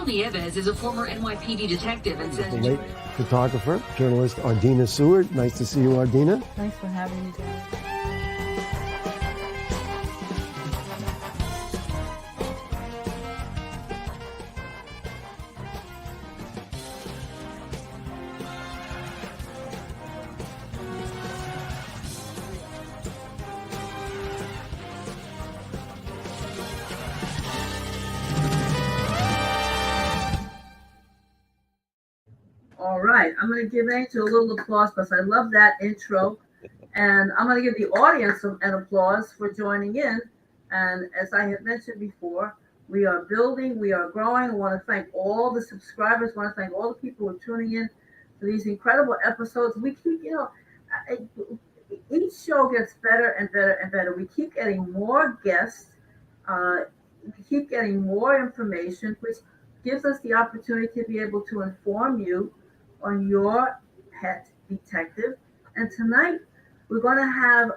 Nieves is a former NYPD detective and says... The late photographer, journalist Ardina Seward. Nice to see you, Ardina. Thanks for having me, guys. All right, I'm going to give Angel a little applause because I love that intro. And I'm going to give the audience an applause for joining in. And as I had mentioned before, we are building, we are growing. I want to thank all the subscribers. I want to thank all the people who are tuning in to these incredible episodes. We keep, each show gets better and better and better. We keep getting more guests, we keep getting more information, which gives us the opportunity to be able to inform you on your pet detective. And tonight we're going to have,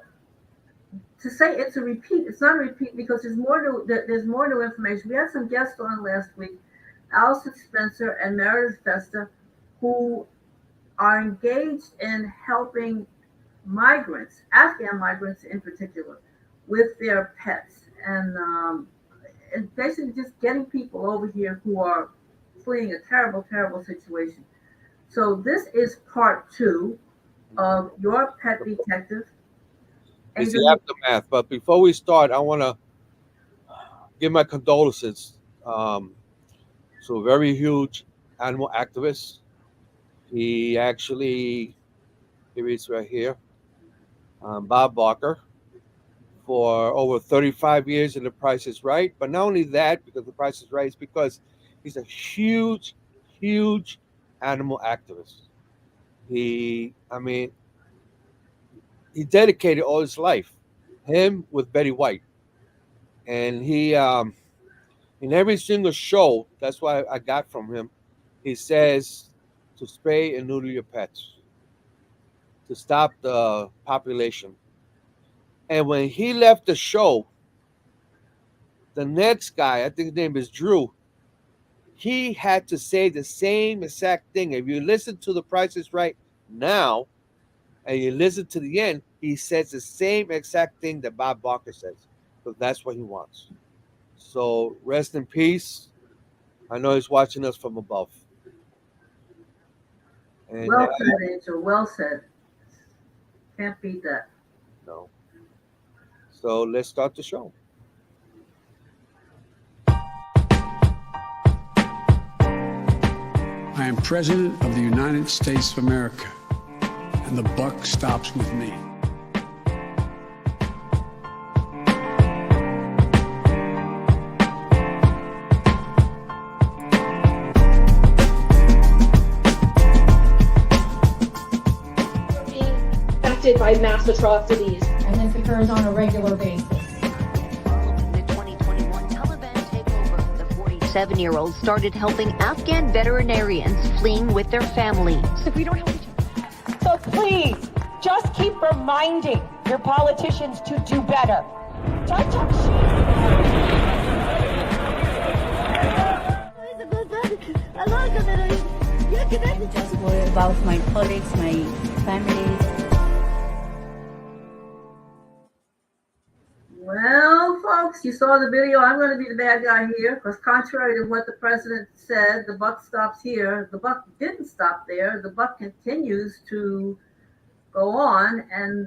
to say it's a repeat, it's not a repeat because there's more new information. We had some guests on last week, Allison Spencer and Meredith Festa, who are engaged in helping migrants, Afghan migrants in particular, with their pets, and basically just getting people over here who are fleeing a terrible, terrible situation. So this is part 2 of Your Pet Detective. It's the aftermath. But before we start, I want to give my condolences to a very huge animal activist. He actually, here he is right here, Bob Barker, for over 35 years in The Price is Right. But not only that, because The Price is Right, is because he's a huge, huge animal activist. He dedicated all his life, him with Betty White. And he, in every single show, that's what I got from him, he says to spay and neuter your pets, to stop the population. And when he left the show, the next guy, I think his name is Drew, he had to say the same exact thing. If you listen to The Price is Right now, and you listen to the end, he says the same exact thing that Bob Barker says. So that's what he wants. So rest in peace. I know he's watching us from above. And, well said, Angel. Well said. Can't beat that. No. So let's start the show. I am President of the United States of America, and the buck stops with me. Being affected by mass atrocities. And this occurs on a regular basis. The 2021 Taliban takeover, the 47-year-old started helping Afghan veterinarians fleeing with their families. If we don't help each other. So please, just keep reminding your politicians to do better. Don't talk I just worry about my colleagues, my family. Well, folks, you saw the video. I'm going to be the bad guy here because contrary to what the president said, the buck stops here. The buck didn't stop there. The buck continues to go on. And,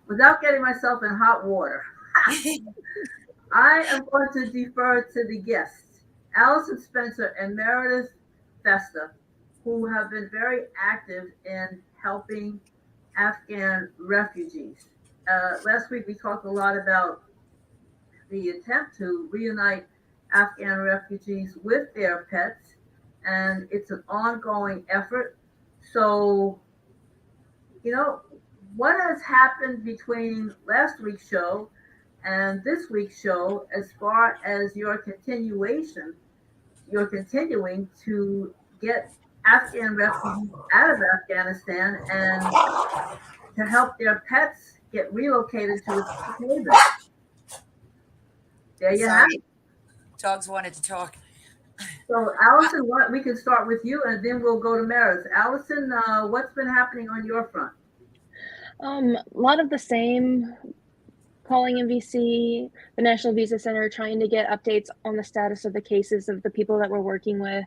without getting myself in hot water, I am going to defer to the guests, Allison Spencer and Meredith Festa, who have been very active in helping Afghan refugees. Last week we talked a lot about the attempt to reunite Afghan refugees with their pets, and it's an ongoing effort. So, what has happened between last week's show and this week's show as far as you're continuing to get Afghan refugees out of Afghanistan and to help their pets get relocated to a safe haven. There you have it. Dogs wanted to talk. So, Allison, we can start with you, and then we'll go to Meredith. Allison, what's been happening on your front? A lot of the same. Calling MVC, the National Visa Center, trying to get updates on the status of the cases of the people that we're working with.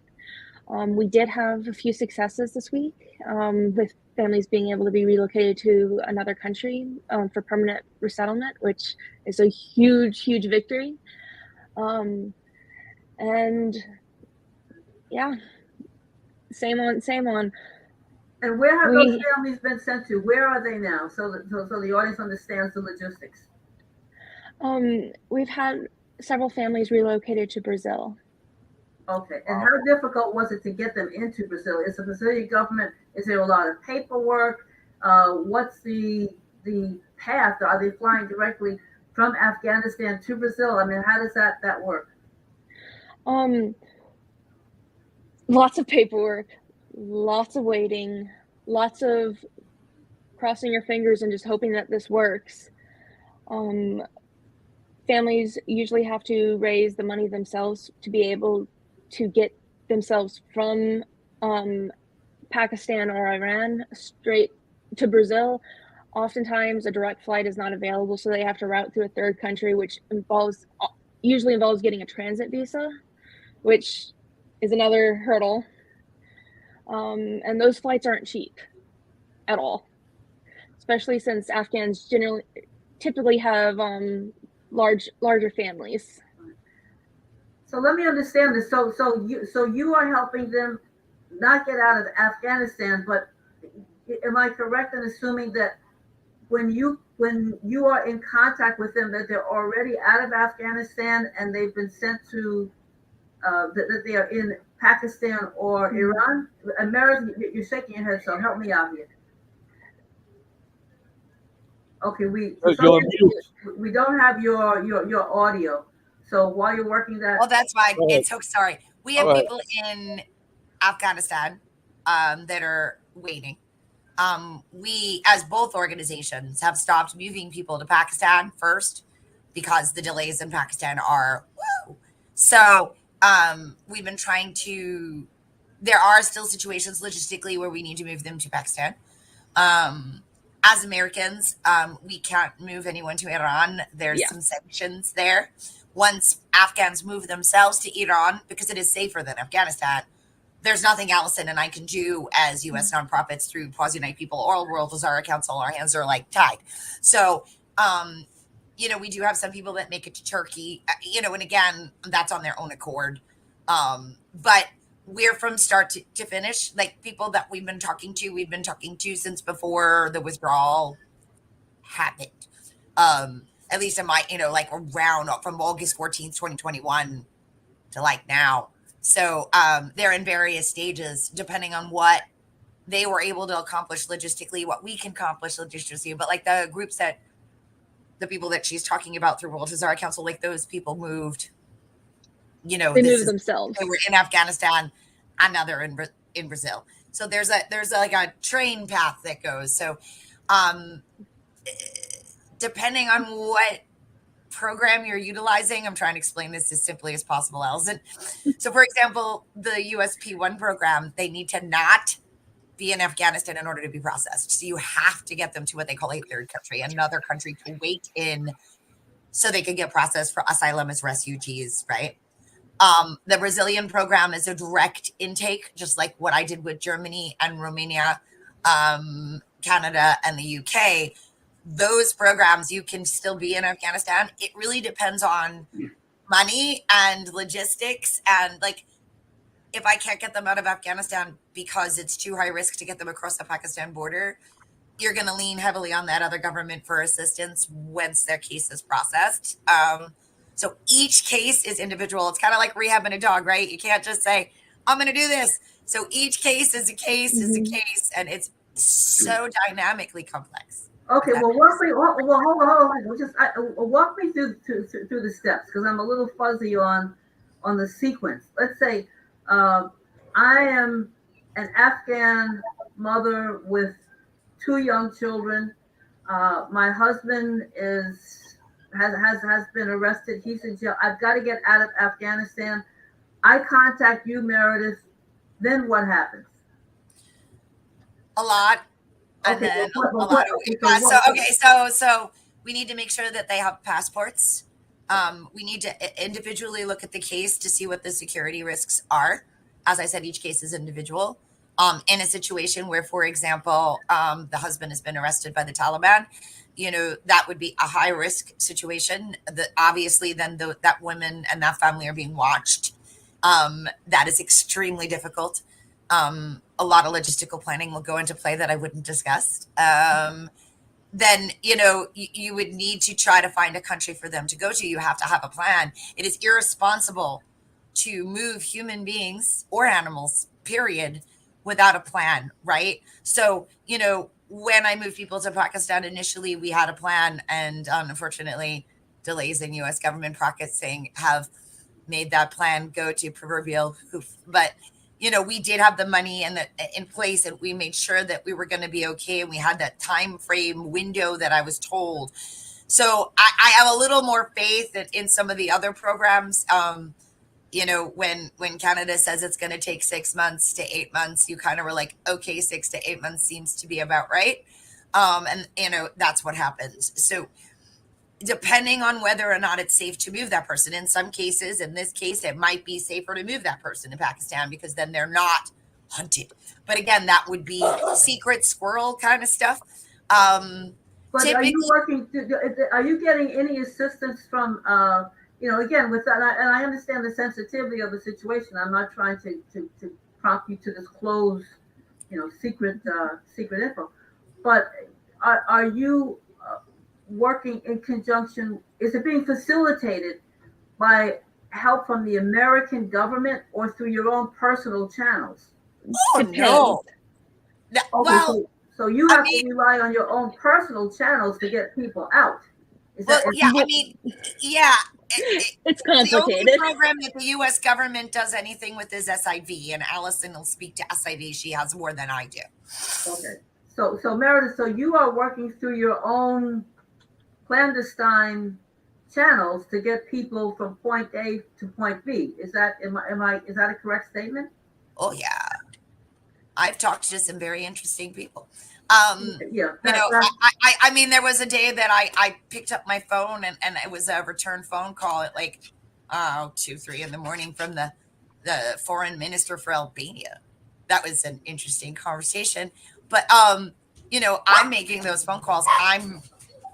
We did have a few successes this week with families being able to be relocated to another country for permanent resettlement, which is a huge, huge victory. And yeah, same on. And where have those families been sent to? Where are they now? So the audience understands the logistics. We've had several families relocated to Brazil. Okay, and how difficult was it to get them into Brazil? Is the Brazilian government, is there a lot of paperwork? What's the path? Are they flying directly from Afghanistan to Brazil? I mean, how does that work? Lots of paperwork, lots of waiting, lots of crossing your fingers and just hoping that this works. Families usually have to raise the money themselves to be able to get themselves from Pakistan or Iran straight to Brazil. Oftentimes a direct flight is not available, so they have to route through a third country, which usually involves getting a transit visa, which is another hurdle. And those flights aren't cheap at all, especially since Afghans typically have larger families. So let me understand this. So you are helping them not get out of Afghanistan, but am I correct in assuming that when you are in contact with them, that they're already out of Afghanistan and they've been sent to that they are in Pakistan or Iran? Meredith, you're shaking your head, so help me out here. Okay, we don't have your audio. So while you're working that, well, that's fine. It's so sorry. We have people in Afghanistan that are waiting. We, as both organizations, have stopped moving people to Pakistan first because the delays in Pakistan are woo. So we've been trying to. There are still situations logistically where we need to move them to Pakistan. As Americans, we can't move anyone to Iran. There's some sanctions there. Once Afghans move themselves to Iran, because it is safer than Afghanistan, there's nothing Allison and I can do as U.S. nonprofits through Quasi-Night People or World Lazara Council. Our hands are like tied. So, we do have some people that make it to Turkey, and again, that's on their own accord. But we're from start to finish, like people that we've been talking to since before the withdrawal happened. At least in my, around from August 14th, 2021 to like now. So they're in various stages depending on what they were able to accomplish logistically, what we can accomplish logistically. But like the people that she's talking about through World Lazara Council, like those people moved, they moved themselves. They were in Afghanistan and now they're in Brazil. So there's like a train path that goes. So depending on what program you're utilizing, I'm trying to explain this as simply as possible, Allison. So for example, the USP1 program, they need to not be in Afghanistan in order to be processed. So you have to get them to what they call a third country, another country to wait in so they can get processed for asylum as refugees, right? The Brazilian program is a direct intake, just like what I did with Germany and Romania, Canada, and the UK. Those programs, you can still be in Afghanistan. It really depends on money and logistics. And like, if I can't get them out of Afghanistan because it's too high risk to get them across the Pakistan border, you're going to lean heavily on that other government for assistance once their case is processed. So each case is individual. It's kind of like rehabbing a dog, right? You can't just say, I'm going to do this. So each case is a case, and it's so dynamically complex. Okay, well, hold on. Just walk me through the steps, because I'm a little fuzzy on the sequence. Let's say I am an Afghan mother with 2 young children. My husband is has been arrested. He's in jail. I've got to get out of Afghanistan. I contact you, Meredith. Then what happens? A lot. And Okay, then well, a well, lot okay, of so what- so we need to make sure that they have passports. We need to individually look at the case to see what the security risks are. As I said, each case is individual. In a situation where, for example, the husband has been arrested by the Taliban, that would be a high risk situation. That obviously then that woman and that family are being watched. That is extremely difficult. A lot of logistical planning will go into play that I wouldn't discuss. Then you would need to try to find a country for them to go to. You have to have a plan. It is irresponsible to move human beings or animals, period, without a plan, right? So when I moved people to Pakistan initially, we had a plan, and unfortunately delays in U.S. government processing have made that plan go to proverbial hoof. But we did have the money in place, and we made sure that we were going to be okay, and we had that time frame window that I was told. So I have a little more faith in some of the other programs. When Canada says it's going to take 6 months to 8 months, you kind of were like, okay, 6 to 8 months seems to be about right. And that's what happens. So depending on whether or not it's safe to move that person. In some cases, in this case, it might be safer to move that person to Pakistan because then they're not hunted. But again, that would be secret squirrel kind of stuff. But are you working? Are you getting any assistance from? Again, with that, and I understand the sensitivity of the situation. I'm not trying to prompt you to disclose, secret info. But are you working in conjunction? Is it being facilitated by help from the American government or through your own personal channels? Oh no. Okay, so you have to rely on your own personal channels to get people out. It's complicated. The only program that the U.S. government does anything with is SIV, and Allison will speak to SIV. She has more than I do. Okay. So Meredith, so you are working through your own clandestine channels to get people from point A to point B. Is that a correct statement? Oh yeah, I've talked to some very interesting people. Yeah, I mean, there was a day that I picked up my phone and it was a return phone call at like 2-3 in the morning from the foreign minister for Albania. That was an interesting conversation. But I'm making those phone calls.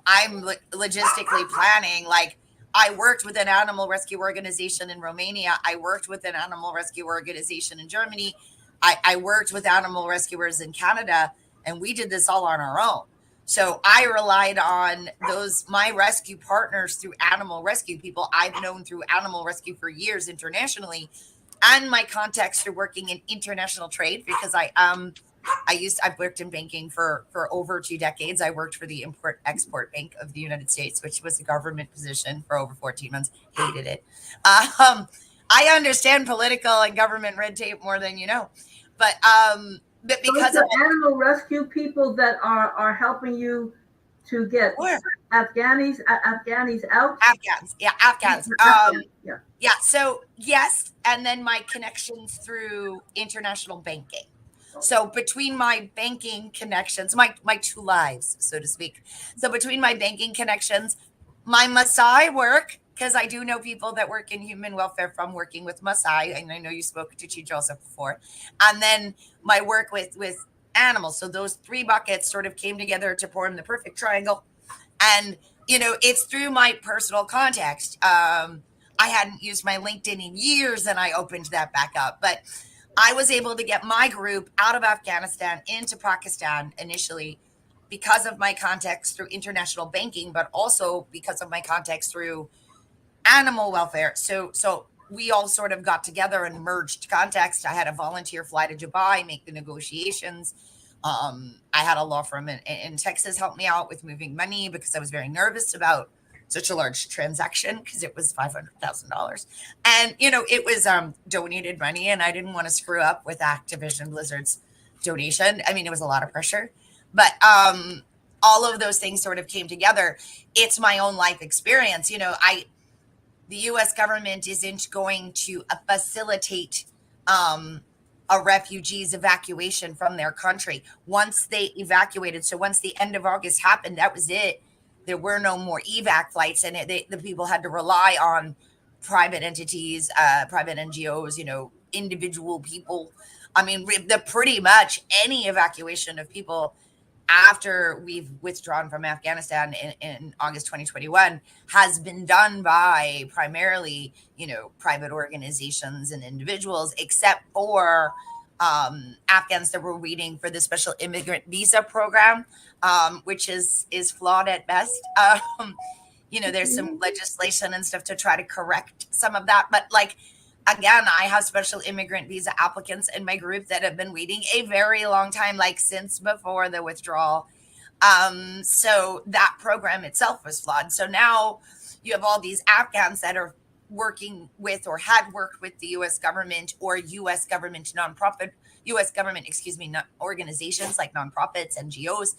I'm logistically planning. Like, I worked with an animal rescue organization in Romania. I worked with an animal rescue organization in Germany. I worked with animal rescuers in Canada, and we did this all on our own. So I relied on my rescue partners through animal rescue, people I've known through animal rescue for years internationally, and my contacts through working in international trade, because I've worked in banking for over 2 decades. I worked for the Import-Export Bank of the United States, which was a government position for over 14 months. Hated it. I understand political and government red tape more than you know. But because of animal rescue people that are helping you to get Afghanis out. Afghans. Yeah. So yes, and then my connections through international banking. So between my banking connections, my 2 lives, so to speak. So between my banking connections, my Maasai work, because I do know people that work in human welfare from working with Maasai, and I know you spoke to Chief Joseph before, and then my work with animals. So those 3 buckets sort of came together to form the perfect triangle. And, it's through my personal context. I hadn't used my LinkedIn in years, and I opened that back up. But I was able to get my group out of Afghanistan into Pakistan initially because of my contacts through international banking, but also because of my contacts through animal welfare. So we all sort of got together and merged contacts. I had a volunteer fly to Dubai, make the negotiations. I had a law firm in Texas help me out with moving money because I was very nervous about such a large transaction because it was $500,000. And, it was donated money, and I didn't want to screw up with Activision Blizzard's donation. I mean, it was a lot of pressure. But all of those things sort of came together. It's my own life experience. You know, the U.S. government isn't going to facilitate a refugee's evacuation from their country. Once they evacuated, so once the end of August happened, that was it. There were no more evac flights, and the people had to rely on private entities, private NGOs, you know, individual people. I mean, pretty much any evacuation of people after we've withdrawn from Afghanistan in August 2021 has been done by primarily, you know, private organizations and individuals, except for Afghans that were waiting for the special immigrant visa program, which is flawed at best. You know, there's some legislation and stuff to try to correct some of that, but like, again, I have special immigrant visa applicants in my group that have been waiting a very long time, like since before the withdrawal. So that program itself was flawed. So now you have all these Afghans that are working with or had worked with the U.S. government or U.S. government organizations like nonprofits, NGOs,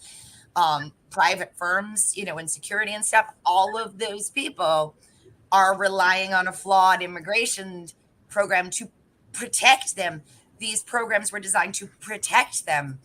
private firms, you know, in security and stuff. All of those people are relying on a flawed immigration program to protect them. These programs were designed to protect them.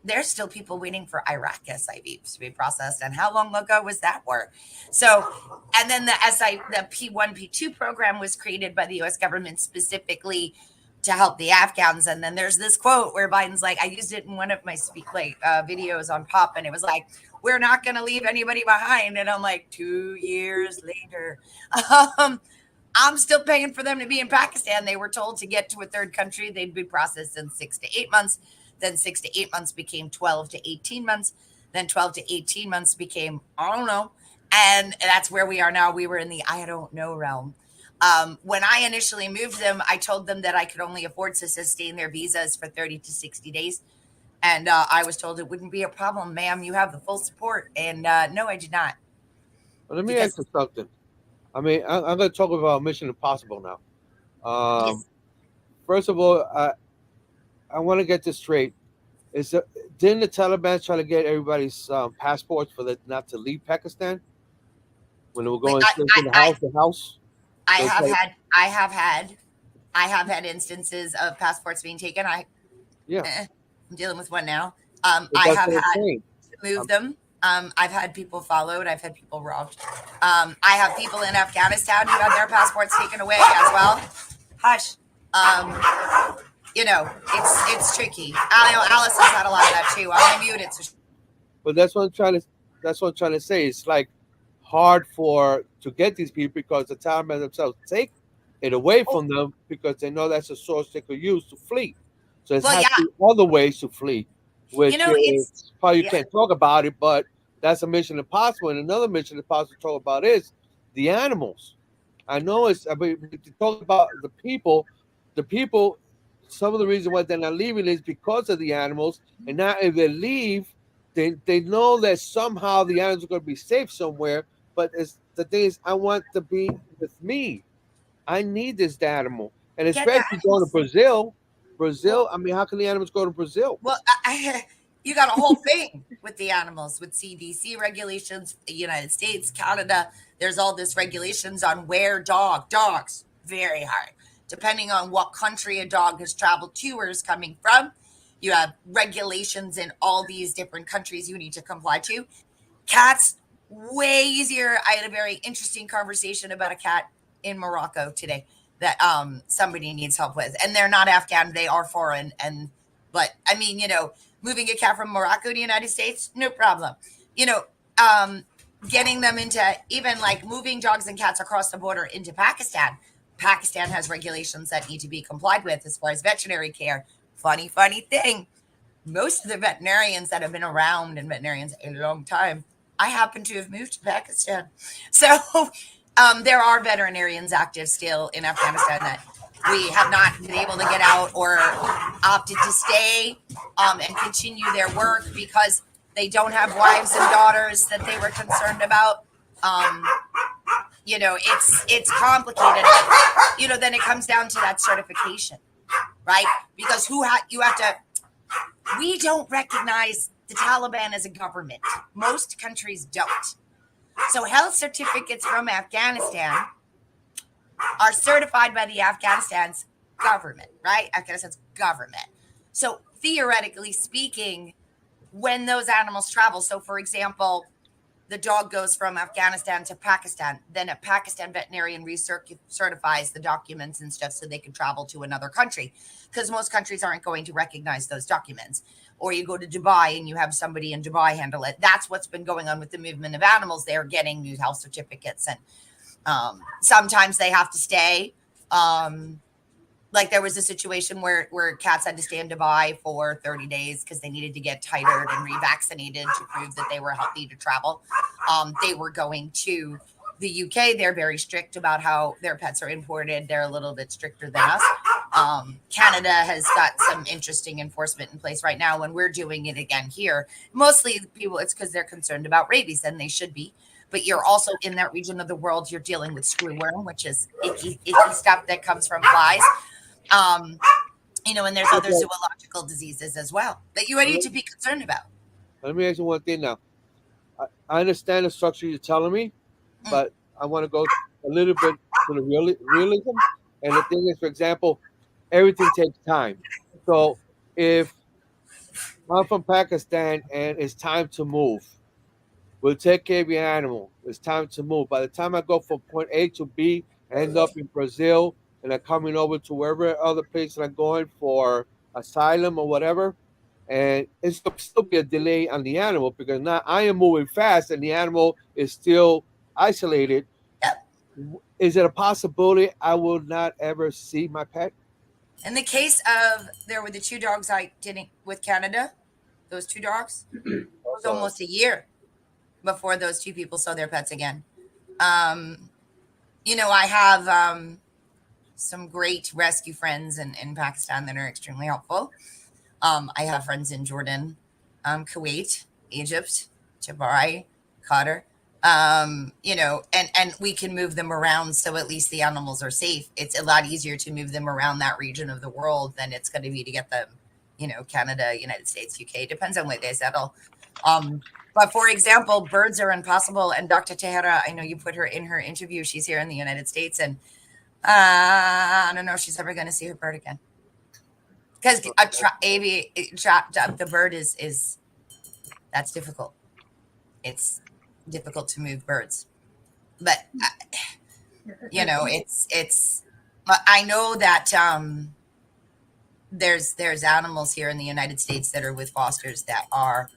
There's still people waiting for Iraq SIVs to be processed. And how long ago was that for? So, and then the P1, P2 program was created by the US government specifically to help the Afghans. And then there's this quote where Biden's like, I used it in one of my videos on Pop, and it was like, we're not going to leave anybody behind. And I'm like, 2 years later, I'm still paying for them to be in Pakistan. They were told to get to a third country, they'd be processed in 6 to 8 months. Then 6 to 8 months became 12 to 18 months. Then 12 to 18 months became, I don't know. And that's where we are now. We were in the I don't know realm. When I initially moved them, I told them that I could only afford to sustain their visas for 30 to 60 days. And I was told it wouldn't be a problem, ma'am. You have the full support. And no, I did not. Well, let me ask you something. I mean, I'm going to talk about Mission Impossible now. Yes. First of all, I want to get this straight. Didn't the Taliban try to get everybody's passports for them not to leave Pakistan when they were going from house to house? I have had instances of passports being taken. I'm dealing with one now. I have had to move them. I've had people followed. I've had people robbed. I have people in Afghanistan who had their passports taken away as well. Hush. You know, it's tricky. I know Alice has had a lot of that too. I'm gonna mute it. But that's what I'm trying to say. It's like hard to get these people because the Taliban themselves take it away from them because they know that's a source they could use to flee. So it's other ways to flee, which is probably you can't talk about it, but that's a Mission Impossible. And another Mission Impossible to talk about is the animals. I know to talk about the people, some of the reason why they're not leaving is because of the animals. And now if they leave, they know that somehow the animals are going to be safe somewhere. But the thing is, I want to be with me. I need this animal. And especially going to Brazil. I mean, how can the animals go to Brazil? Well, you got a whole thing with the animals, with CDC regulations, the United States, Canada. There's all this regulations on where dogs, very hard. Depending on what country a dog has traveled to or is coming from, you have regulations in all these different countries you need to comply to. Cats, way easier. I had a very interesting conversation about a cat in Morocco today that somebody needs help with. And they're not Afghan, they are foreign. But I mean, you know, moving a cat from Morocco to the United States, no problem. You know, getting them into even like moving dogs and cats across the border into Pakistan. Pakistan has regulations that need to be complied with as far as veterinary care. Funny thing. Most of the veterinarians that have been around in veterinarians a long time, I happen to have moved to Pakistan. So there are veterinarians active still in Afghanistan that we have not been able to get out or opted to stay and continue their work because they don't have wives and daughters that they were concerned about. You know, it's complicated. But, you know, then it comes down to that certification, right? Because we don't recognize the Taliban as a government. Most countries don't. So health certificates from Afghanistan are certified by the Afghanistan's government, right? Afghanistan's government. So theoretically speaking, when those animals travel, so for example, the dog goes from Afghanistan to Pakistan, then a Pakistan veterinarian recertifies the documents and stuff so they can travel to another country, because most countries aren't going to recognize those documents. Or you go to Dubai and you have somebody in Dubai handle it. That's what's been going on with the movement of animals. They're getting new health certificates, and sometimes they have to stay. Like there was a situation where cats had to stay in Dubai for 30 days because they needed to get titered and revaccinated to prove that they were healthy to travel. They were going to the UK. They're very strict about how their pets are imported. They're a little bit stricter than us. Canada has got some interesting enforcement in place right now when we're doing it again here. Mostly people, it's because they're concerned about rabies, and they should be. But you're also in that region of the world, you're dealing with screwworm, which is icky stuff that comes from flies. And there's other zoological diseases as well that you need to be concerned about. Let me ask you one thing now. I understand the structure you're telling me, but I want to go a little bit to the realism. And the thing is, for example, everything takes time. So if I'm from Pakistan and it's time to move, we'll take care of your animal. It's time to move. By the time I go from point A to B, I end up in Brazil, and I'm coming over to wherever other place I'm going for asylum or whatever. And it's going to still be a delay on the animal because now I am moving fast and the animal is still isolated. Is it a possibility I will not ever see my pet? In the case of, there were the two dogs I did with Canada, those two dogs, it was almost a year before those two people saw their pets again. I have some great rescue friends in Pakistan that are extremely helpful. I have friends in Jordan, Kuwait, Egypt, Dubai, Qatar, and we can move them around so at least the animals are safe. It's a lot easier to move them around that region of the world than it's going to be to get them, Canada, United States, UK, depends on where they settle. But for example, birds are impossible. And Dr. Tehera, I know you put her in her interview. She's here in the United States, and I don't know if she's ever going to see her bird again. Because the bird is that's difficult. It's difficult to move birds, but it's. I know that there's animals here in the United States that are with fosters that are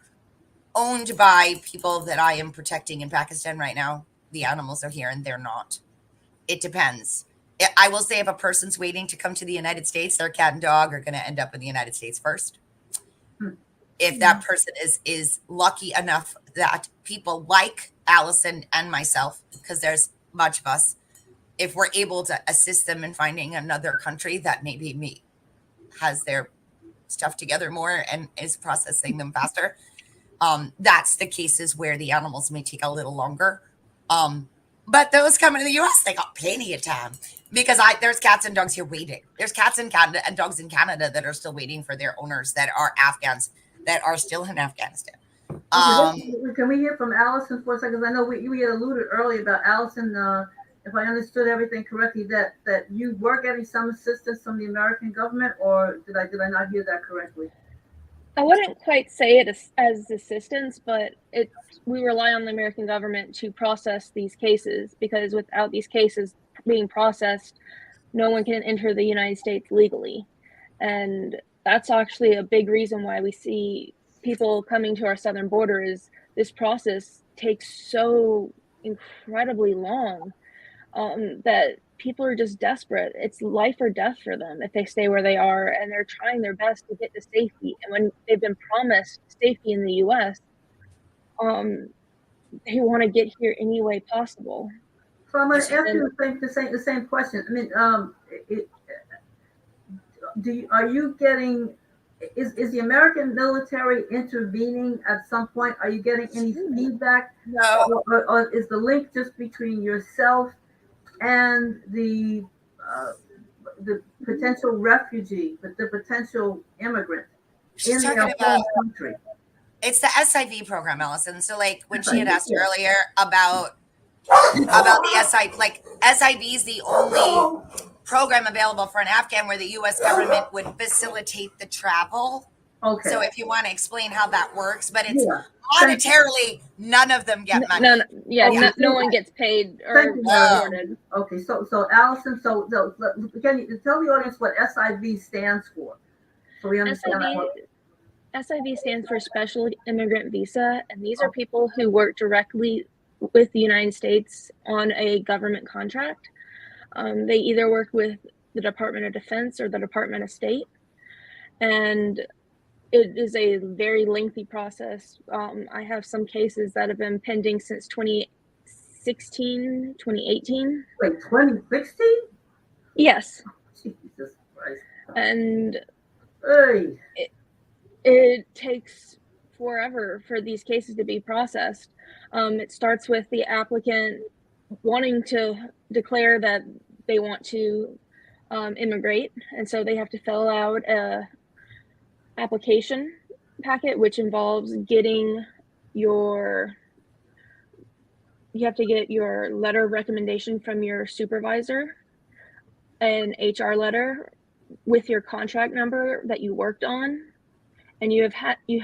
owned by people that I am protecting in Pakistan right now. The animals are here and they're not. It depends. I will say if a person's waiting to come to the United States, their cat and dog are going to end up in the United States first. If that person is lucky enough that people like Allison and myself, because there's much of us, if we're able to assist them in finding another country that maybe has their stuff together more and is processing them faster, that's the cases where the animals may take a little longer. But those coming to the U.S., they got plenty of time because there's cats and dogs here waiting. There's cats in Canada and dogs in Canada that are still waiting for their owners that are Afghans that are still in Afghanistan. Can we hear from Allison for a second? I know we had alluded earlier about Allison. If I understood everything correctly, that you were getting some assistance from the American government, or did I not hear that correctly? I wouldn't quite say it as assistance, but we rely on the American government to process these cases, because without these cases being processed, no one can enter the United States legally. And that's actually a big reason why we see people coming to our southern border is this process takes so incredibly long that people are just desperate. It's life or death for them if they stay where they are, and they're trying their best to get to safety. And when they've been promised safety in the U.S., they want to get here any way possible. So I'm going to ask you the same question. I mean, are you getting? Is the American military intervening at some point? Are you getting any feedback? No. Or is the link just between yourself and the potential refugee, the potential immigrant in their home country? It's the SIV program, Allison. So like when she had asked earlier about the SIV, like SIV is the only program available for an Afghan where the U.S. government would facilitate the travel. Okay. So if you want to explain how that works, but it's Yeah. monetarily, none of them get money. No one gets paid or rewarded. Okay, so Allison, so can you tell the audience what SIV stands for? So we understand SIV stands for Special Immigrant Visa, and these are people who work directly with the United States on a government contract. They either work with the Department of Defense or the Department of State, and it is a very lengthy process. I have some cases that have been pending since 2016, 2018. Wait, 2016? Yes. Jesus Christ. And hey. It takes forever for these cases to be processed. It starts with the applicant wanting to declare that they want to immigrate, and so they have to fill out a application packet, which involves getting you have to get your letter of recommendation from your supervisor, an HR letter with your contract number that you worked on, and you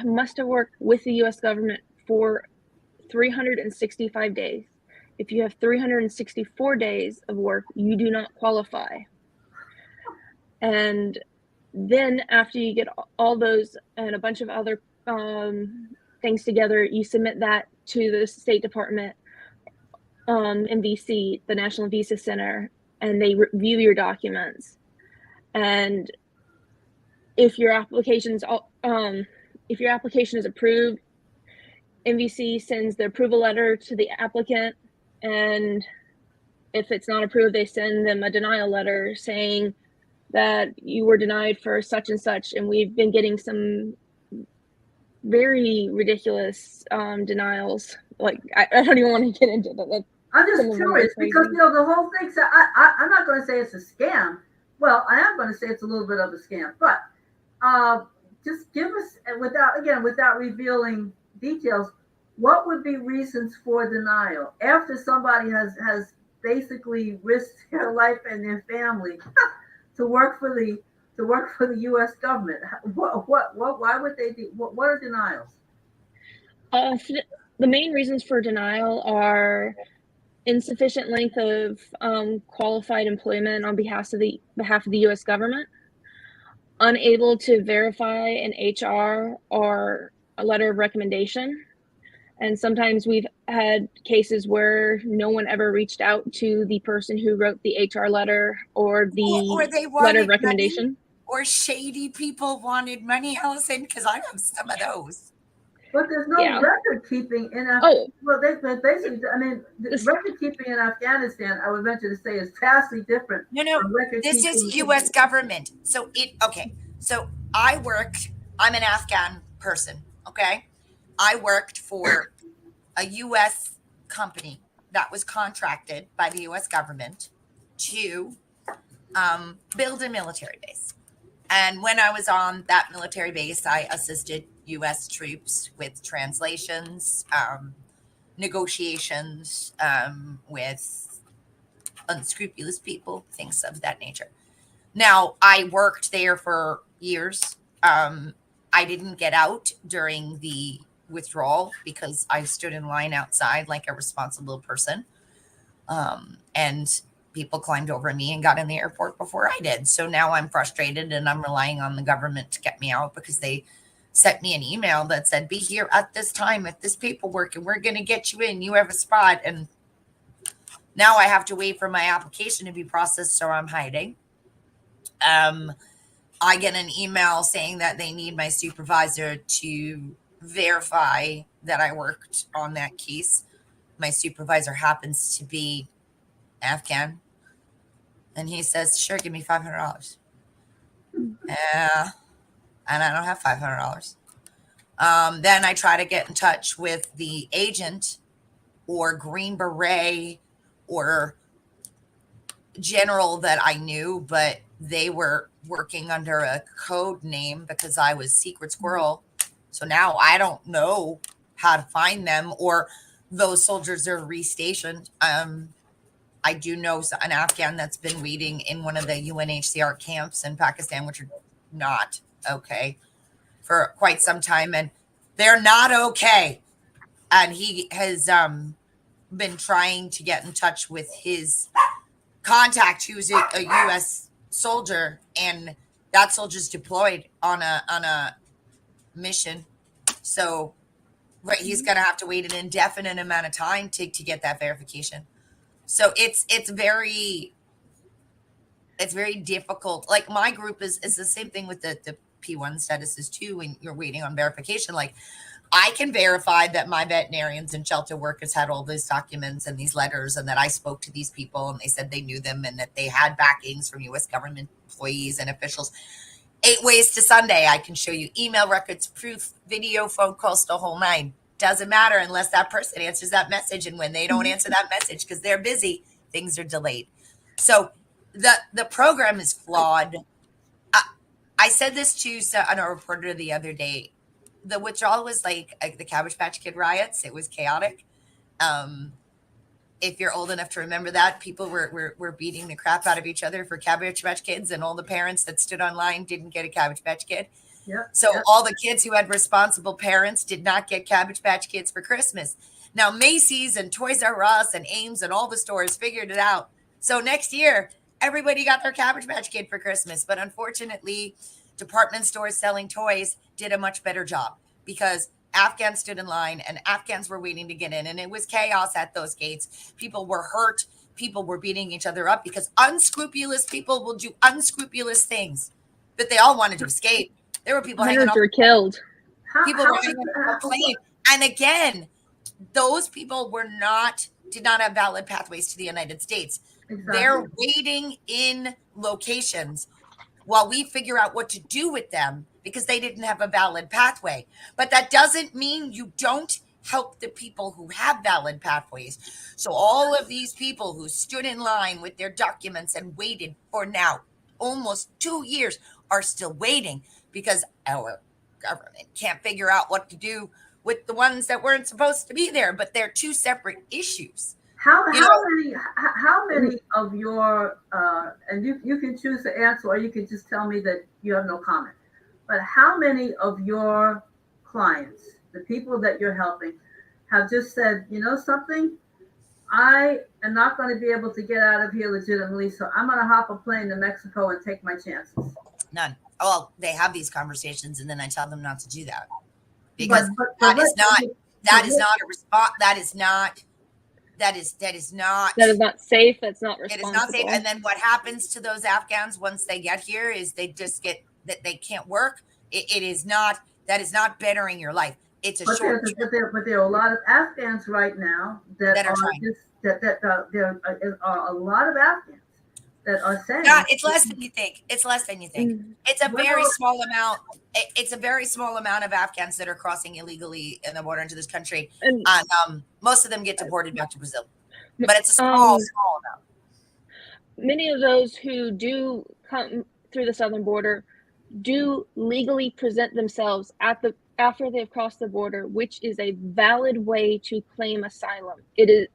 must have worked with the U.S. government for 365 days. If you have 364 days of work, you do not qualify. And then after you get all those and a bunch of other things together, you submit that to the State Department, NVC, the National Visa Center, and they review your documents. And if your application is approved, NVC sends the approval letter to the applicant, and if it's not approved, they send them a denial letter saying that you were denied for such and such. And we've been getting some very ridiculous denials. Like I don't even want to get into that. I'm just curious because the whole thing. So I'm not going to say it's a scam. Well, I am going to say it's a little bit of a scam, but just give us without revealing details. What would be reasons for denial after somebody has basically risked their life and their family to work for the U.S. government? Why would they do? What are denials? The main reasons for denial are insufficient length of qualified employment on behalf of the U.S. government, unable to verify an HR or a letter of recommendation. And sometimes we've had cases where no one ever reached out to the person who wrote the HR letter or the letter of recommendation. Money, or shady people wanted money, Allison, because I have some of those. But there's no record keeping in Afghanistan. Well, basically, I mean, record keeping in Afghanistan, I would venture to say, is vastly different. No, this is U.S. government. So I'm an Afghan person, okay? I worked for a U.S. company that was contracted by the U.S. government to build a military base. And when I was on that military base, I assisted U.S. troops with translations, negotiations with unscrupulous people, things of that nature. Now, I worked there for years. I didn't get out during the withdrawal because I stood in line outside like a responsible person. And people climbed over me and got in the airport before I did. So now I'm frustrated and I'm relying on the government to get me out because they sent me an email that said, be here at this time, at this paperwork, and we're going to get you in. You have a spot. And now I have to wait for my application to be processed, so I'm hiding. I get an email saying that they need my supervisor to verify that I worked on that case. My supervisor happens to be Afghan. And he says, sure, give me $500. And I don't have $500. Then I try to get in touch with the agent or Green Beret or general that I knew, but they were working under a code name because I was Secret Squirrel So now I don't know how to find them, or those soldiers are restationed. I do know an Afghan that's been waiting in one of the UNHCR camps in Pakistan, which are not okay, for quite some time, and they're not okay. And he has been trying to get in touch with his contact, who's a U.S. soldier, and that soldier's deployed on a mission. So he's going to have to wait an indefinite amount of time to get that verification. So it's very difficult. Like my group is the same thing with the P1 statuses too, when you're waiting on verification. Like I can verify that my veterinarians and shelter workers had all these documents and these letters, and that I spoke to these people and they said they knew them and that they had backings from U.S. government employees and officials. 8 ways to Sunday. I can show you email records, proof, video, phone calls, the whole nine. Doesn't matter unless that person answers that message. And when they don't answer that message because they're busy, things are delayed. So the program is flawed. I said this to a reporter the other day. The withdrawal was like the Cabbage Patch Kid riots. It was chaotic. If you're old enough to remember that, people were beating the crap out of each other for Cabbage Patch Kids, and all the parents that stood online didn't get a Cabbage Patch Kid. All the kids who had responsible parents did not get Cabbage Patch Kids for Christmas. Now Macy's and Toys R Us and Ames and all the stores figured it out. So next year, everybody got their Cabbage Patch Kid for Christmas. But unfortunately, department stores selling toys did a much better job, because Afghans stood in line and Afghans were waiting to get in, and it was chaos at those gates. People were hurt. People were beating each other up because unscrupulous people will do unscrupulous things. But they all wanted to escape. There were people Hundreds were killed. People were hanging on a plane. And again, those people did not have valid pathways to the United States. Exactly. They're waiting in locations while we figure out what to do with them, because they didn't have a valid pathway. But that doesn't mean you don't help the people who have valid pathways. So all of these people who stood in line with their documents and waited for now almost 2 years are still waiting, because our government can't figure out what to do with the ones that weren't supposed to be there. But they're two separate issues. How many of your and you can choose to answer, or you can just tell me that you have no comment, but how many of your clients, the people that you're helping, have just said, you know something, I am not going to be able to get out of here legitimately, so I'm going to hop a plane to Mexico and take my chances? None. Well, they have these conversations, and then I tell them not to do that, because that is not a response. That is not safe. That's not responsible. It is not safe. And then what happens to those Afghans once they get here is they just get that they can't work. It is not, that is not bettering your life. It's a short. But there are a lot of Afghans right now that are trying. There are a lot of Afghans that are saying. Yeah, it's less than you think. It's less than you think. It's a very small amount. It's a very small amount of Afghans that are crossing illegally in the border into this country. And most of them get deported back to Brazil. But it's a small amount. Many of those who do come through the southern border do legally present themselves after they've crossed the border, which is a valid way to claim asylum. It is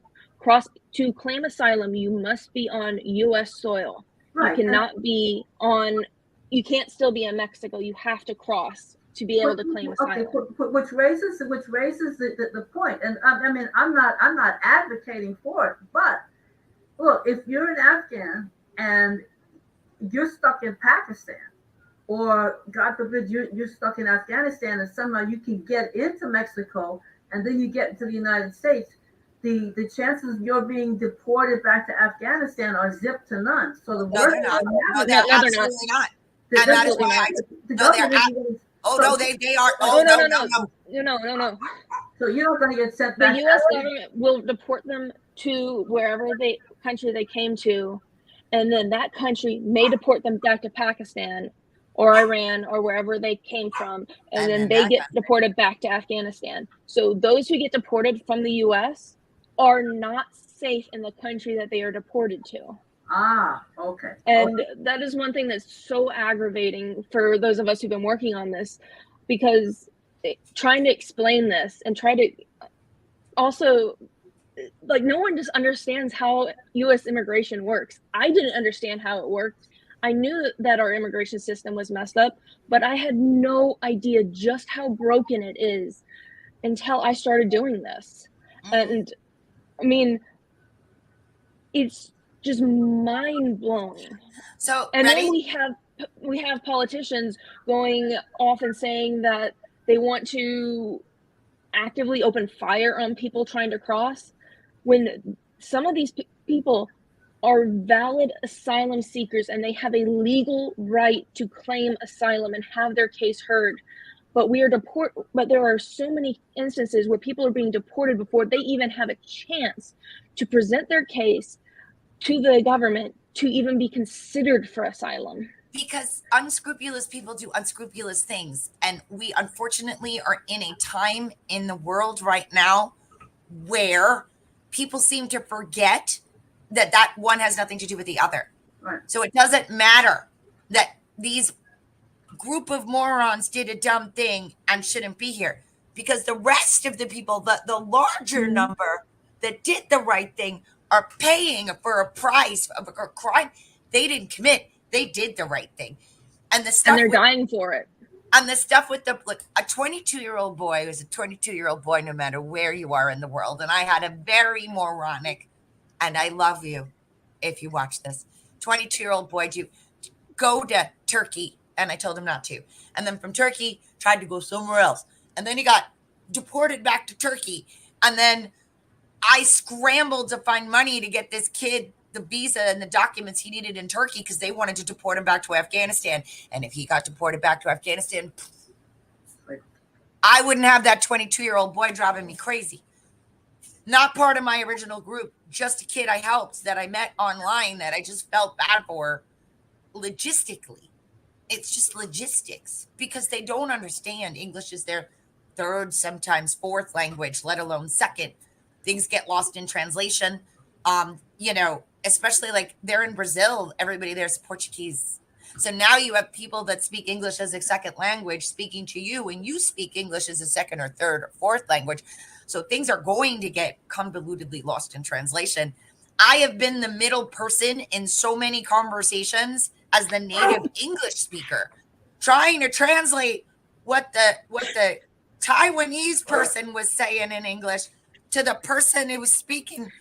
to claim asylum, you must be on U.S. soil. Right. You cannot be on. You can't still be in Mexico. You have to cross to be able to claim asylum. Which raises the point. And I mean, I'm not advocating for it, but look, if you're an Afghan and you're stuck in Pakistan, or God forbid you're stuck in Afghanistan, and somehow you can get into Mexico and then you get into the United States, the chances of you're being deported back to Afghanistan are zip to none. So the worst they're absolutely not. And that is why they are. Oh, no. So you're not going to get sent back. The U.S. government will deport them to wherever country they came to, and then that country may deport them back to Pakistan or Iran or wherever they came from, and then they get deported back to Afghanistan. So those who get deported from the U.S. are not safe in the country that they are deported to. Okay. And that is one thing that's so aggravating for those of us who've been working on this, because trying to explain this and try to also, like, no one just understands how U.S. immigration works. I didn't understand how it worked. I knew that our immigration system was messed up, but I had no idea just how broken it is until I started doing this. And I mean, it's just mind blowing. So, and ready? then we have politicians going off and saying that they want to actively open fire on people trying to cross, when some of these people are valid asylum seekers and they have a legal right to claim asylum and have their case heard. But but there are so many instances where people are being deported before they even have a chance to present their case to the government to even be considered for asylum. Because unscrupulous people do unscrupulous things. And we unfortunately are in a time in the world right now where people seem to forget that one has nothing to do with the other. Right. So it doesn't matter that these group of morons did a dumb thing and shouldn't be here, because the rest of the people, the larger number that did the right thing, are paying for a price of a crime they didn't commit. They did the right thing. And the stuff, and they're dying for it. And the stuff with a 22-year-old boy was a 22-year-old boy, no matter where you are in the world. And I had a very moronic, and I love you if you watch this, 22-year-old boy to go to Turkey. And I told him not to. And then from Turkey, tried to go somewhere else. And then he got deported back to Turkey. And then I scrambled to find money to get this kid the visa and the documents he needed in Turkey, because they wanted to deport him back to Afghanistan. And if he got deported back to Afghanistan, I wouldn't have that 22-year-old boy driving me crazy. Not part of my original group, just a kid I helped that I met online that I just felt bad for logistically. It's just logistics, because they don't understand English is their third, sometimes fourth language, let alone second. Things get lost in translation. Especially like they're in Brazil, everybody there's Portuguese. So now you have people that speak English as a second language speaking to you, and you speak English as a second or third or fourth language. So things are going to get convolutedly lost in translation. I have been the middle person in so many conversations as the native English speaker, trying to translate what the Taiwanese person was saying in English to the person who was speaking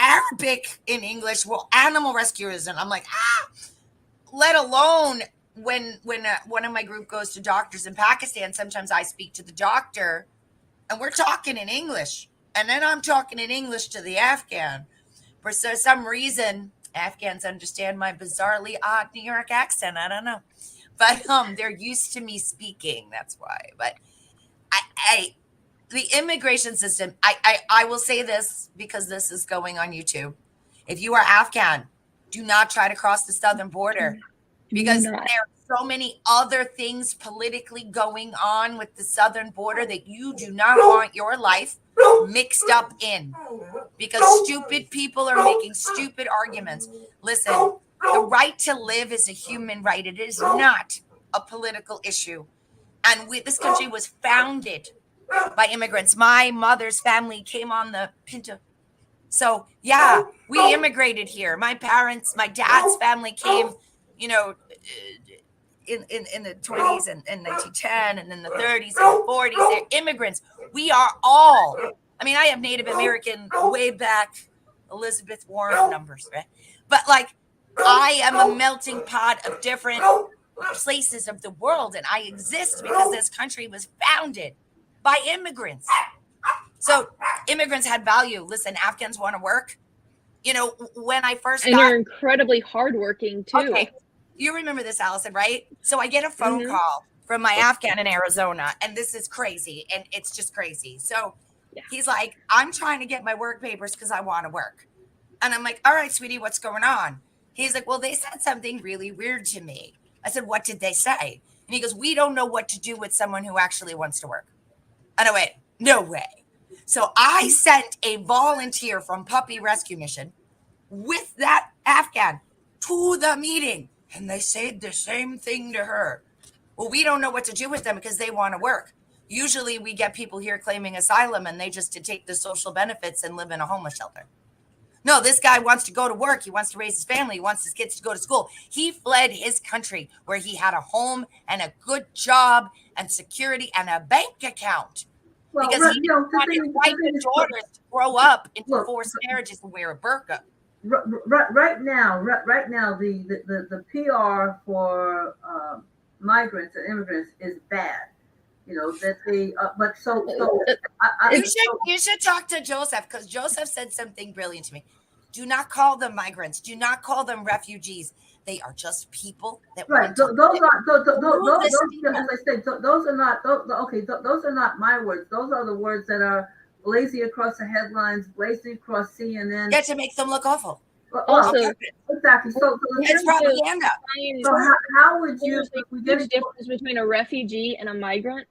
Arabic in English. Well, animal rescuers, and I'm like, let alone when one of my group goes to doctors in Pakistan, sometimes I speak to the doctor and we're talking in English, and then I'm talking in English to the Afghan. For some reason, Afghans understand my bizarrely odd New York accent. I don't know, but they're used to me speaking. That's why. But the immigration system, I will say this, because this is going on YouTube. If you are Afghan, do not try to cross the southern border, because there are so many other things politically going on with the southern border that you do not want your life mixed up in, because stupid people are making stupid arguments. Listen, the right to live is a human right. It is not a political issue. And this country was founded by immigrants. My mother's family came on the Pinto. So yeah, we immigrated here. My dad's family came, in the 20s and 1910, and then the 30s and the 40s. They're immigrants. We are all, I have Native American way back, Elizabeth Warren numbers, right? But like, I am a melting pot of different places of the world, and I exist because this country was founded by immigrants. So immigrants had value. Listen, Afghans want to work. When I first got, and they're incredibly hardworking too. Okay, you remember this, Allison, right? So I get a phone call from my Afghan in Arizona, and this is crazy, and it's just crazy. So he's like, I'm trying to get my work papers because I want to work. And I'm like, all right, sweetie, what's going on? He's like, well, they said something really weird to me. I said, what did they say? And he goes, we don't know what to do with someone who actually wants to work. And I went, no way. So I sent a volunteer from Puppy Rescue Mission with that Afghan to the meeting. And they said the same thing to her. Well, we don't know what to do with them because they want to work. Usually we get people here claiming asylum and they just to take the social benefits and live in a homeless shelter. No, this guy wants to go to work. He wants to raise his family. He wants his kids to go to school. He fled his country where he had a home and a good job and security and a bank account. Well, because he didn't want his wife and daughters to grow up into forced marriages and wear a burqa. Right now, the PR for migrants and immigrants is bad. You know that they, but you should talk to Joseph, because Joseph said something brilliant to me. Do not call them migrants. Do not call them refugees. They are just people that right. Those are not my words. Those are the words that are blazing across the headlines, blazing across CNN. Yeah, to make them look awful. Also, exactly. So it's propaganda. So how would you? There's a difference between a refugee and a migrant.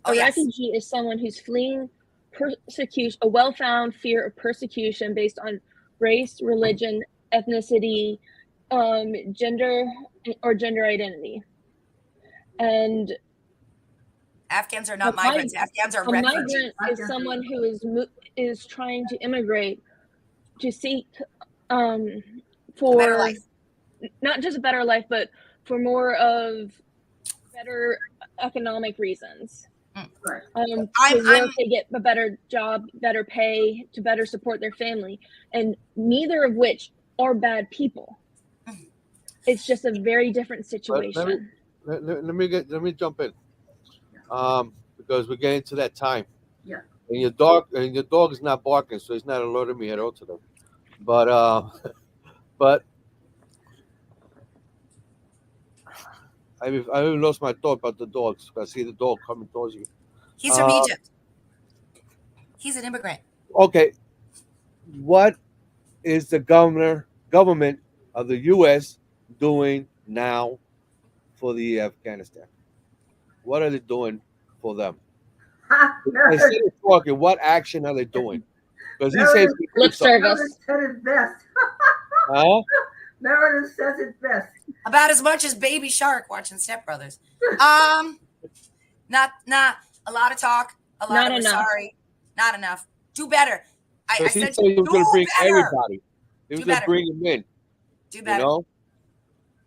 A refugee is someone who's fleeing persecution, a well-founded fear of persecution based on race, religion, ethnicity, gender, or gender identity. And Afghans are not migrants. Afghans are refugees. A migrant is someone who is trying to immigrate to seek for better life. Not just a better life, but for more of better economic reasons. To get a better job, better pay, to better support their family, and neither of which are bad people. It's just a very different situation. Let me jump in, because we're getting to that time. Yeah. And your dog is not barking, so he's not alerting me at all today. But I even lost my thought about the dogs. I see the dog coming towards you. He's from Egypt. He's an immigrant. Okay. What is the government of the U.S. doing now for the Afghanistan? What are they doing for them? Instead of talking, what action are they doing? Because he says lip service. Meredith says it best. About as much as Baby Shark watching Step Brothers. Not a lot of talk. A lot of sorry. Not enough. Do better. I said he was going to bring everybody. He was going to bring them in. Do better. You know?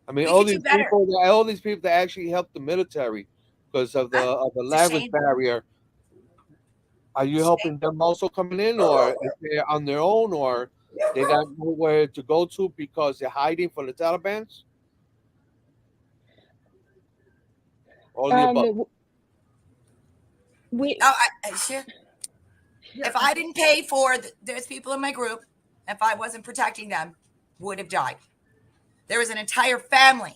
I mean, all these people that actually helped the military because of the language barrier. Are you helping them also coming in, or if they're on their own, or they got nowhere to go to because they're hiding from the Taliban? All the above. If I didn't pay for there's people in my group, if I wasn't protecting them, would have died. There was an entire family,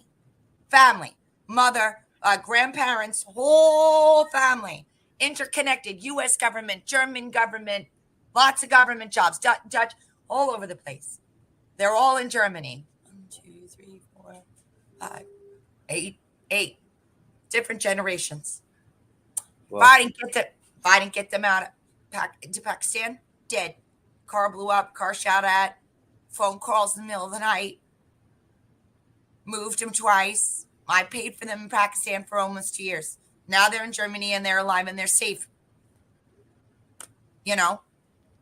mother, grandparents, whole family, interconnected, U.S. government, German government, lots of government jobs, Dutch, all over the place. They're all in Germany. 1, 2, 3, 4, 5, 8 different generations. Wow. If I didn't get them out to Pakistan, dead. Car blew up, car shot at, phone calls in the middle of the night. Moved them twice. I paid for them in Pakistan for almost 2 years. Now they're in Germany and they're alive and they're safe. You know,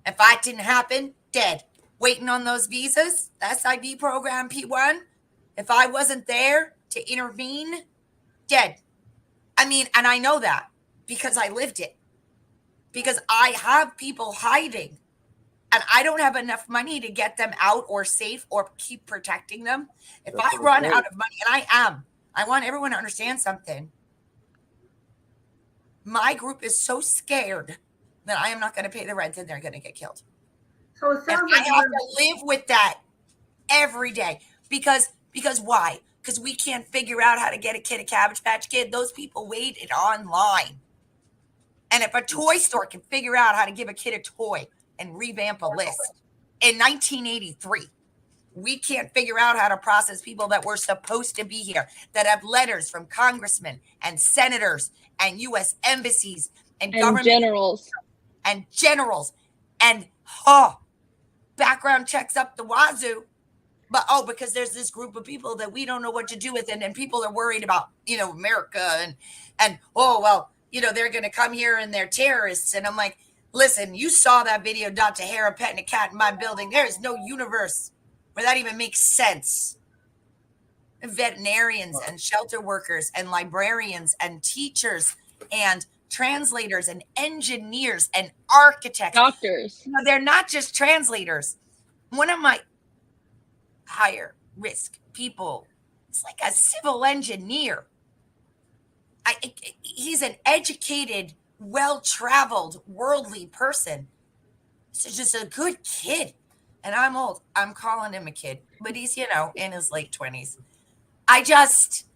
if that didn't happen, dead. Waiting on those visas, the SIV program, P1. If I wasn't there to intervene, dead. I mean, and I know that because I lived it. Because I have people hiding and I don't have enough money to get them out or safe or keep protecting them. If I run out of money, and I want everyone to understand something. My group is so scared that I am not going to pay the rent and they're going to get killed. So it sounds I have to live with that every day. Because why? Because we can't figure out how to get a kid a Cabbage Patch Kid. Those people waited online. And if a toy store can figure out how to give a kid a toy and revamp a list in 1983, we can't figure out how to process people that were supposed to be here, that have letters from congressmen and senators and U.S. embassies and government generals and background checks up the wazoo. But because there's this group of people that we don't know what to do with, and people are worried about, America and they're going to come here and they're terrorists. And I'm like, listen, you saw that video, Dr. Hara petting a cat in my building. There is no universe where that even makes sense. Veterinarians and shelter workers and librarians and teachers and translators and engineers and architects. Doctors. They're not just translators. One of my higher risk people is like a civil engineer. He's an educated, well-traveled, worldly person. He's just a good kid. And I'm old. I'm calling him a kid, but he's, in his late 20s. I just,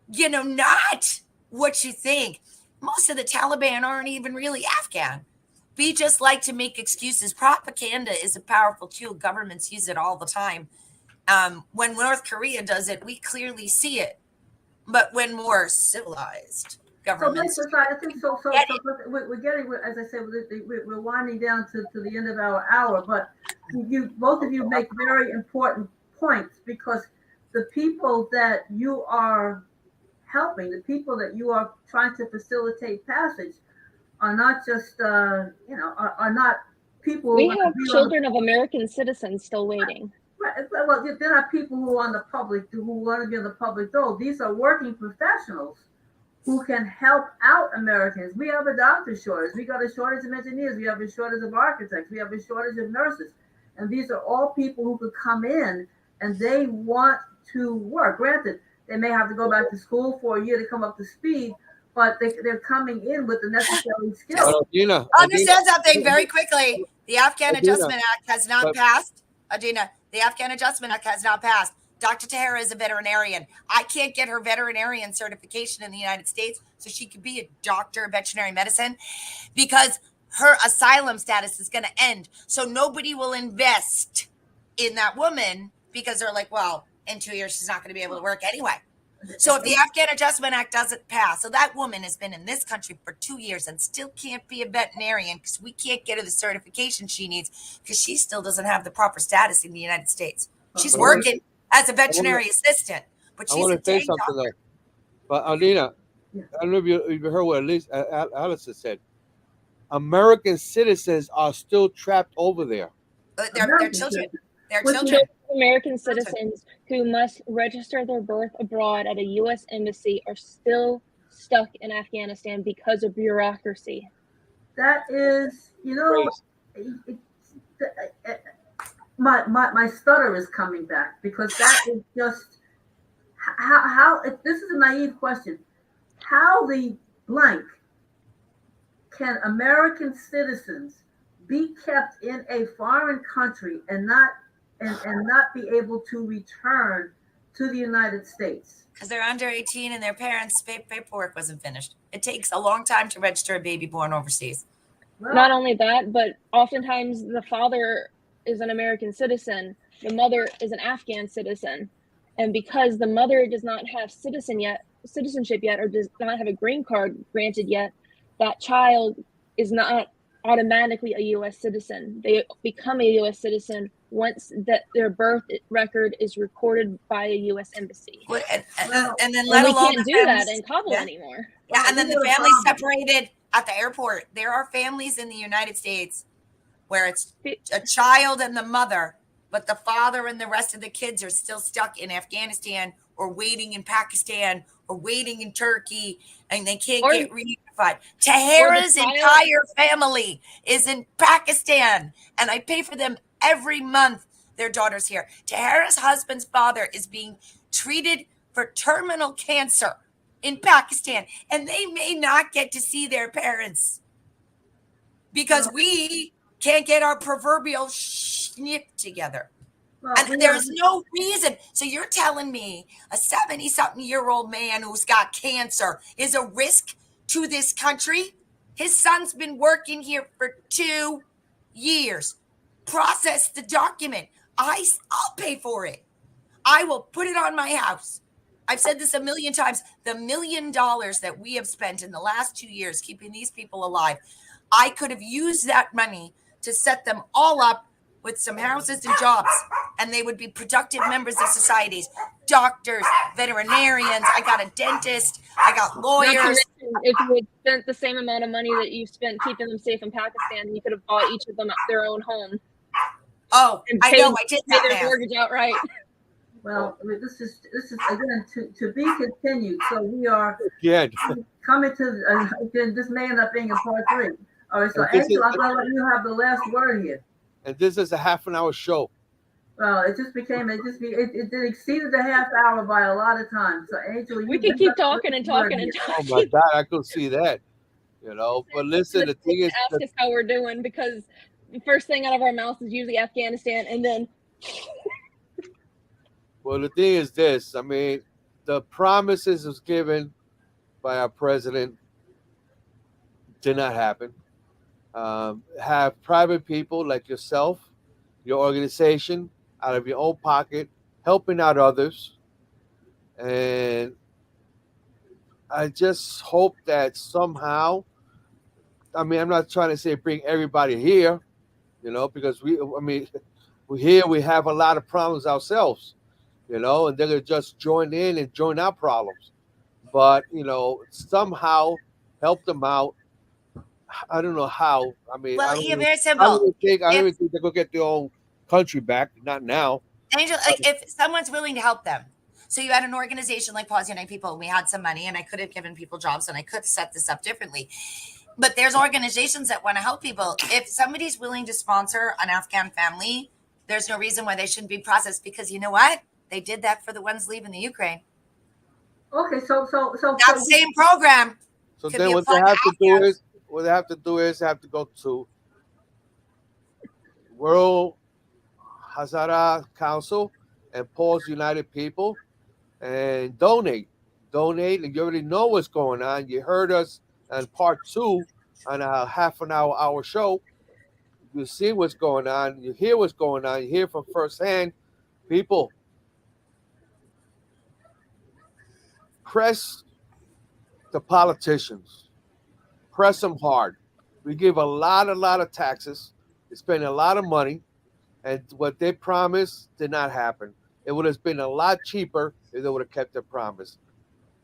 not what you think. Most of the Taliban aren't even really Afghan. We just like to make excuses. Propaganda is a powerful tool. Governments use it all the time. When North Korea does it, we clearly see it. But when more civilized governments, I think so. We're getting, as I said, we're winding down to the end of our hour. But both of you make very important points, because the people that you are helping, the people that you are trying to facilitate passage, are not just are not people. We have children of American citizens still waiting. Right. Well, they're not people who are on the public, who want to be on the public dole. These are working professionals who can help out Americans. We have a doctor shortage. We got a shortage of engineers. We have a shortage of architects. We have a shortage of nurses. And these are all people who could come in and they want to work. Granted, they may have to go back to school for a year to come up to speed, but they're coming in with the necessary skills. Understand something very quickly. The Afghan Adjustment Act has not passed. Adina, the Afghan Adjustment Act has not passed. Dr. Tahira is a veterinarian. I can't get her veterinarian certification in the United States so she could be a doctor of veterinary medicine, because her asylum status is going to end. So nobody will invest in that woman, because they're like, well, in 2 years, she's not going to be able to work anyway. So if the Afghan Adjustment Act doesn't pass, so that woman has been in this country for 2 years and still can't be a veterinarian because we can't get her the certification she needs, because she still doesn't have the proper status in the United States. She's working as a veterinary assistant, but she's a day doctor. Though. But Alina, I don't know if you heard what Alice said. American citizens are still trapped over there. They're children. They're children. American citizens who must register their birth abroad at a U.S. embassy are still stuck in Afghanistan because of bureaucracy. That is, my stutter is coming back, because that is just how if this is a naive question, how the blank can American citizens be kept in a foreign country and not be able to return to the United States? Because they're under 18 and their parents' paperwork wasn't finished. It takes a long time to register a baby born overseas. Well, not only that, but oftentimes the father is an American citizen, the mother is an Afghan citizen. And because the mother does not have citizenship yet, or does not have a green card granted yet, that child is not automatically a U.S. citizen. They become a U.S. citizen once that their birth record is recorded by a U.S. embassy. And then let alone we can't do that in Kabul anymore. Yeah, and then the family separated at the airport. There are families in the United States where it's a child and the mother, but the father and the rest of the kids are still stuck in Afghanistan or waiting in Pakistan or waiting in Turkey, and they can't get reunified. Tahira's entire family is in Pakistan, and I pay for them every month. Their daughter's here. Tahira's husband's father is being treated for terminal cancer in Pakistan, and they may not get to see their parents because we can't get our proverbial snip together. And there's no reason. So you're telling me a 70-something-year-old man who's got cancer is a risk to this country? His son's been working here for 2 years. Process the document. I'll pay for it. I will put it on my house. I've said this a million times. The $1 million that we have spent in the last 2 years keeping these people alive, I could have used that money to set them all up with some houses and jobs, and they would be productive members of societies, doctors, veterinarians. I got a dentist. I got lawyers. if you had spent the same amount of money that you spent keeping them safe in Pakistan, you could have bought each of them their own home. Oh, and I know. I did pay that their math. mortgage outright. Well, I mean, this is again to be continued. So we are Again. coming to again. This may end up being a part 3. All right. So And this Angela, is- I'm gonna let you have the last word here. And this is a half-an-hour show. Well, it exceeded the half hour by a lot of time. So Angela, We could keep talking and talking and Oh talking. my God, I could see that. You know, but listen, the thing is, ask us how we're doing, because the first thing out of our mouths is usually Afghanistan, and then well, the thing is this. I mean, the promises was given by our president did not happen. Have private people like yourself, your organization, out of your own pocket, helping out others. And I just hope that somehow, I mean, I'm not trying to say bring everybody here, you know, because we have a lot of problems ourselves, you know, and they're going to just join in and join our problems. But, you know, somehow help them out. I don't know how. I mean, Well, I don't yeah, even- very I simple. don't even think they're going to get their own country back. Not now. Angel, like if someone's willing to help them. So you had an organization like Pause United People, and we had some money, and I could have given people jobs, and I could have set this up differently. But there's organizations that want to help people. If somebody's willing to sponsor an Afghan family, there's no reason why they shouldn't be processed, because you know what? They did that for the ones leaving the Ukraine. Okay, so That same program. So could then be what they applied have to to do Afghans. is they have to go to World Hazara Council and Paul's United People and donate. And you already know what's going on. You heard us on part 2 on a half an hour show. You see what's going on. You hear what's going on. You hear from firsthand. People, press the politicians. Press them hard. We give a lot of taxes. They spend a lot of money, and what they promised did not happen. It would have been a lot cheaper if they would have kept their promise.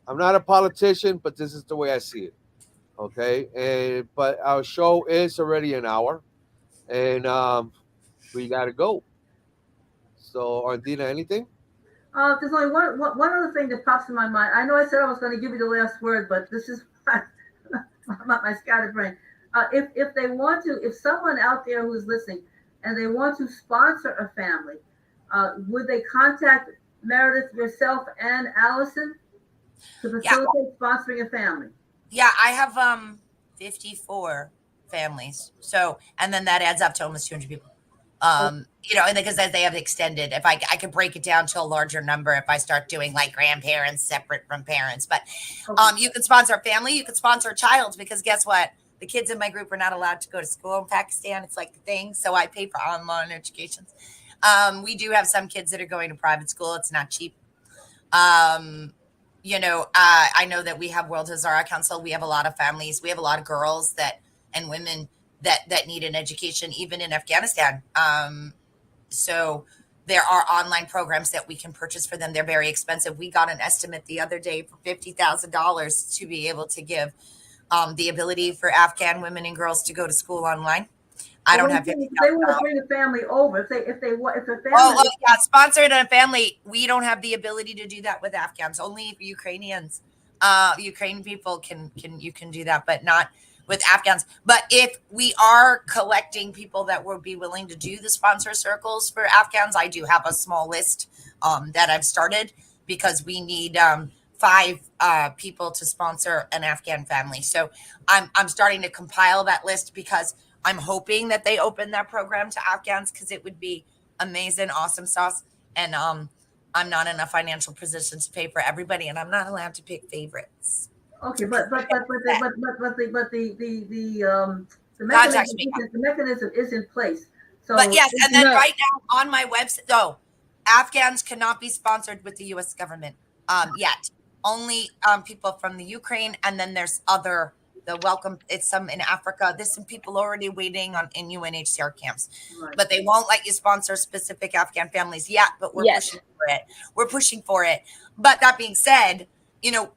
I'm not a politician, but this is the way I see it. Okay, but our show is already an hour, and we got to go. So, Ardina, anything? there's only one other thing that pops in my mind. I know I said I was going to give you the last word, but this is my scattered brain. If they want to, if someone out there who's listening and they want to sponsor a family, would they contact Meredith, yourself, and Allison to facilitate sponsoring a family? Yeah, I have 54 families. So, and then that adds up to almost 200 people. You know, and because they have extended, if I could break it down to a larger number if I start doing like grandparents separate from parents. But you could sponsor a family, you could sponsor a child, because guess what? The kids in my group are not allowed to go to school in Pakistan. It's like the thing. So I pay for online education. We do have some kids that are going to private school. It's not cheap. You know, I know that we have World Hazara Council. We have a lot of families. We have a lot of girls and women that need an education, even in Afghanistan. So there are online programs that we can purchase for them. They're very expensive. We got an estimate the other day for $50,000 to be able to give the ability for Afghan women and girls to go to school online. I don't have. If they want to bring a family over, if a family. Oh yeah, sponsored a family. We don't have the ability to do that with Afghans. Only Ukrainians, Ukrainian people can do that, but not with Afghans. But if we are collecting people that would be willing to do the sponsor circles for Afghans, I do have a small list that I've started, because we need 5 people to sponsor an Afghan family. So I'm starting to compile that list, because I'm hoping that they open that program to Afghans, because it would be amazing, awesome sauce. And I'm not in a financial position to pay for everybody, and I'm not allowed to pick favorites. Okay, but the mechanism is in place. So, but yes, and then right now on my website, though, Afghans cannot be sponsored with the U.S. government yet. Only people from the Ukraine, and then there's the welcome. It's some in Africa. There's some people already waiting in UNHCR camps, but they won't let you sponsor specific Afghan families yet. But we're pushing for it. We're pushing for it. But that being said,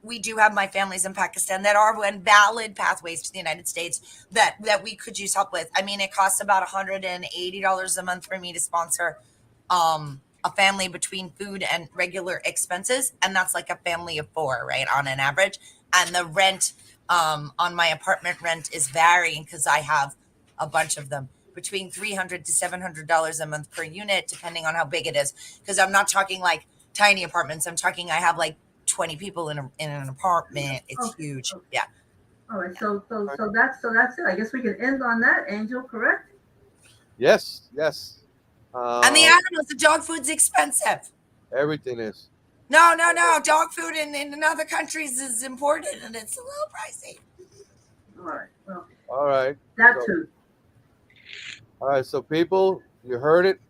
we do have my families in Pakistan that are valid pathways to the United States that we could use help with. I mean, it costs about $180 a month for me to sponsor a family between food and regular expenses, and that's like a family of 4, right, on an average. And the rent on my apartment rent is varying because I have a bunch of them, between $300 to $700 a month per unit, depending on how big it is. Because I'm not talking like tiny apartments. I'm talking I have like 20 people in an apartment. It's huge. Yeah. All right. So that's it. I guess we can end on that, Angel. Correct? Yes. And the animals, the dog food's expensive. Everything is. No. Dog food in other countries is imported, and it's a little pricey. All right. Well. All right. Too. All right. So people, you heard it.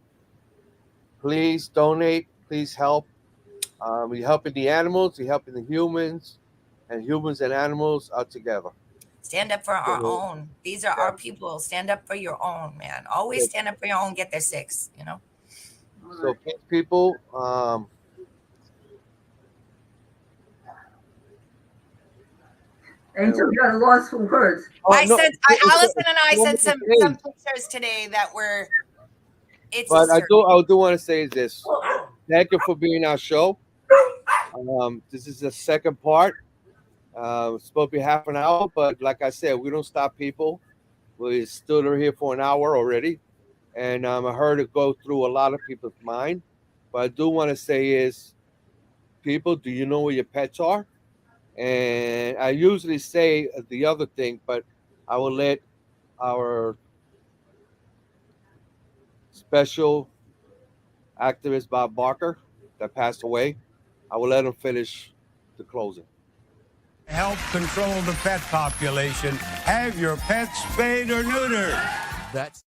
Please donate. Please help. You're helping the animals. You're helping the humans, and humans and animals are together. Stand up for our own. These are our people. Stand up for your own, man. Always stand up for your own. Get their 6. So people, Angel, you got a loss for words. Allison and I sent some pictures today that were. But I do want to say this. Thank you for being our show. This is the second part. It's supposed to be half an hour, but like I said, we don't stop people. We stood here for an hour already, and I heard it go through a lot of people's mind. But I do want to say is, people, do you know where your pets are? And I usually say the other thing, but I will let our special activist Bob Barker that passed away, I will let him finish the closing. Help control the pet population. Have your pets spayed or neutered. That's